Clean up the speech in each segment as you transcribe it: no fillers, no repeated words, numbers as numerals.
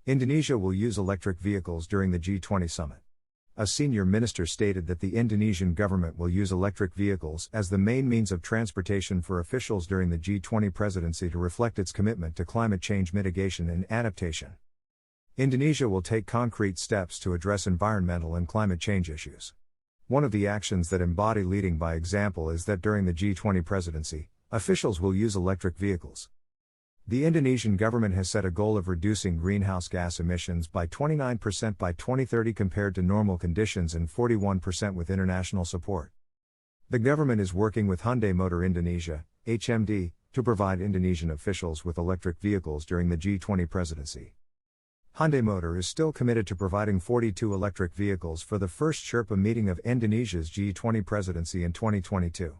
Indonesia will use electric vehicles during the G20 summit. A senior minister stated that the Indonesian government will use electric vehicles as the main means of transportation for officials during the G20 presidency to reflect its commitment to climate change mitigation and adaptation. Indonesia will take concrete steps to address environmental and climate change issues. One of the actions that embody leading by example is that during the G20 presidency, officials will use electric vehicles. The Indonesian government has set a goal of reducing greenhouse gas emissions by 29% by 2030 compared to normal conditions and 41% with international support. The government is working with Hyundai Motor Indonesia, HMD, to provide Indonesian officials with electric vehicles during the G20 presidency. Hyundai Motor is still committed to providing 42 electric vehicles for the first Sherpa meeting of Indonesia's G20 presidency in 2022.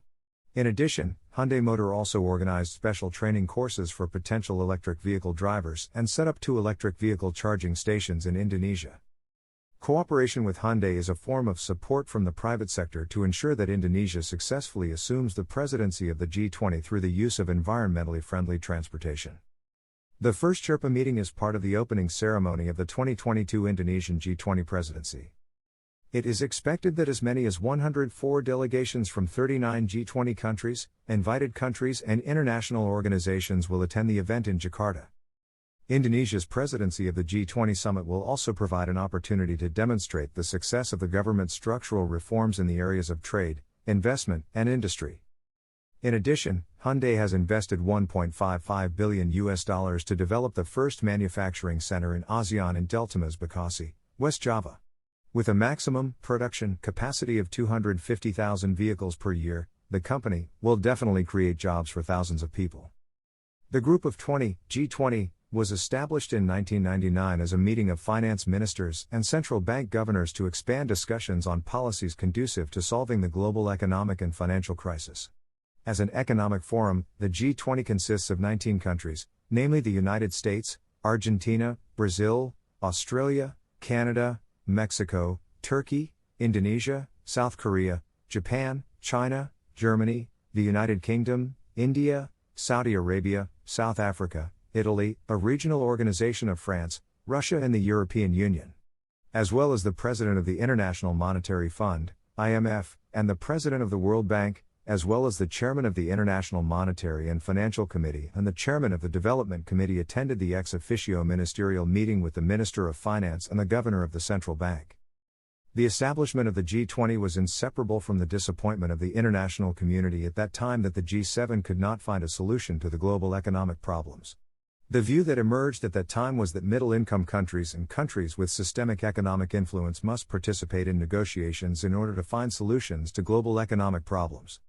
In addition, Hyundai Motor also organized special training courses for potential electric vehicle drivers and set up 2 electric vehicle charging stations in Indonesia. Cooperation with Hyundai is a form of support from the private sector to ensure that Indonesia successfully assumes the presidency of the G20 through the use of environmentally friendly transportation. The first Sherpa meeting is part of the opening ceremony of the 2022 Indonesian G20 presidency. It is expected that as many as 104 delegations from 39 G20 countries, invited countries and international organizations will attend the event in Jakarta. Indonesia's presidency of the G20 summit will also provide an opportunity to demonstrate the success of the government's structural reforms in the areas of trade, investment, and industry. In addition, Hyundai has invested $1.55 billion to develop the first manufacturing center in ASEAN in Deltamas, Bekasi, West Java. With a maximum production capacity of 250,000 vehicles per year, the company will definitely create jobs for thousands of people. The Group of 20, G20, was established in 1999 as a meeting of finance ministers and central bank governors to expand discussions on policies conducive to solving the global economic and financial crisis. As an economic forum, the G20 consists of 19 countries, namely the United States, Argentina, Brazil, Australia, Canada, Mexico, Turkey, Indonesia, South Korea, Japan, China, Germany, the United Kingdom, India, Saudi Arabia, South Africa, Italy, a regional organization of France, Russia and the European Union. As well as the President of the International Monetary Fund, IMF, and the President of the World Bank, as well as the Chairman of the International Monetary and Financial Committee and the Chairman of the Development Committee attended the ex officio ministerial meeting with the Minister of Finance and the Governor of the Central Bank. The establishment of the G20 was inseparable from the disappointment of the international community at that time that the G7 could not find a solution to the global economic problems. The view that emerged at that time was that middle-income countries and countries with systemic economic influence must participate in negotiations in order to find solutions to global economic problems.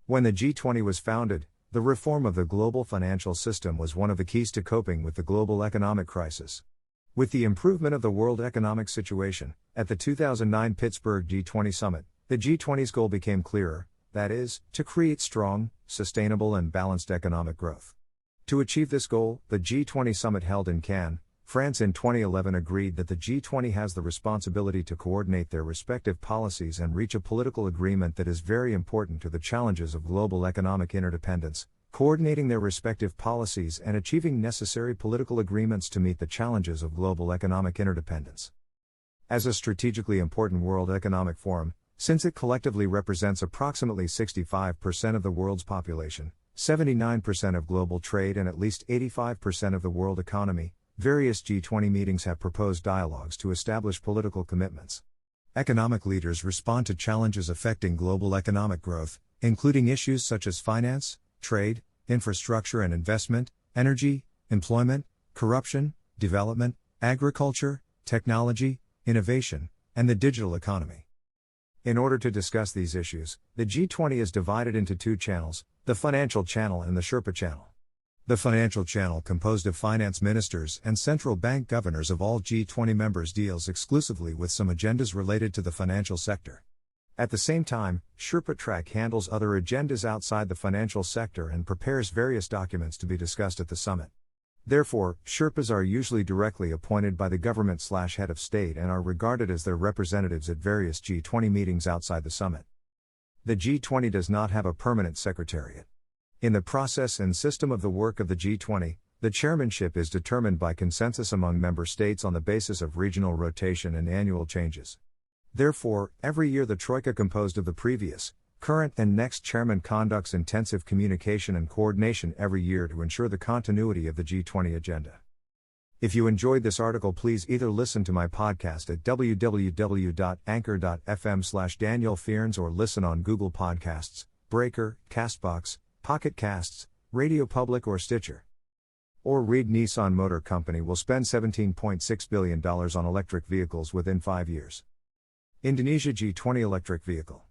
When the G20 was founded, the reform of the global financial system was one of the keys to coping with the global economic crisis. With the improvement of the world economic situation, at the 2009 Pittsburgh G20 summit, the G20's goal became clearer, that is, to create strong, sustainable and balanced economic growth. To achieve this goal, the G20 summit held in Cannes, France in 2011 agreed that the G20 has the responsibility to coordinate their respective policies and reach a political agreement that is very important to the challenges of global economic interdependence, coordinating their respective policies and achieving necessary political agreements to meet the challenges of global economic interdependence. As a strategically important World Economic Forum, since it collectively represents approximately 65% of the world's population, 79% of global trade and at least 85% of the world economy, various G20 meetings have proposed dialogues to establish political commitments. Economic leaders respond to challenges affecting global economic growth, including issues such as finance, trade, infrastructure and investment, energy, employment, corruption, development, agriculture, technology, innovation, and the digital economy. In order to discuss these issues, the G20 is divided into 2 channels, the Financial Channel and the Sherpa Channel. The Financial Channel, composed of finance ministers and central bank governors of all G20 members, deals exclusively with some agendas related to the financial sector. At the same time, Sherpa Track handles other agendas outside the financial sector and prepares various documents to be discussed at the summit. Therefore, Sherpas are usually directly appointed by the government/head of state and are regarded as their representatives at various G20 meetings outside the summit. The G20 does not have a permanent secretariat. In the process and system of the work of the G20, The chairmanship is determined by consensus among member states on the basis of regional rotation and annual changes. Therefore, every year the Troika composed of the previous, current and next chairman conducts intensive communication and coordination every year to ensure the continuity of the G20 agenda. If you enjoyed this article, please either listen to my podcast at www.anchor.fm/Daniel Fearns or listen on Google Podcasts, Breaker, Castbox, Pocket Casts, Radio Public or Stitcher. Or read Nissan Motor Company will spend $17.6 billion on electric vehicles within 5 years. Indonesia G20 electric vehicle.